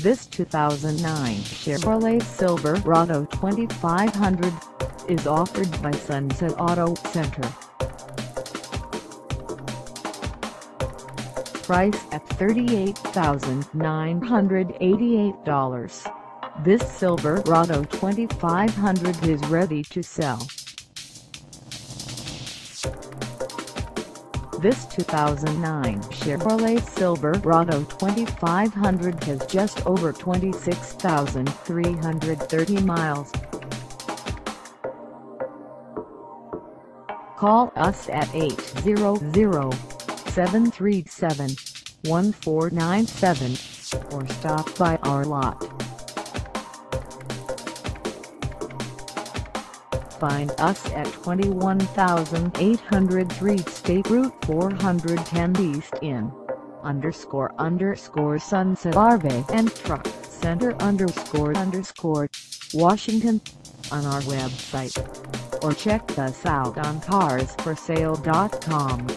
This 2009 Chevrolet Silverado 2500 is offered by Sunset Auto Center. Price at $38,988. This Silverado 2500 is ready to sell. This 2009 Chevrolet Silverado 2500 has just over 26,330 miles. Call us at 800-737-1497 or stop by our lot. Find us at 21803 State Route 410 East in _Sunset RV&TRUCK Center _ Washington on our website, or check us out on carsforsale.com.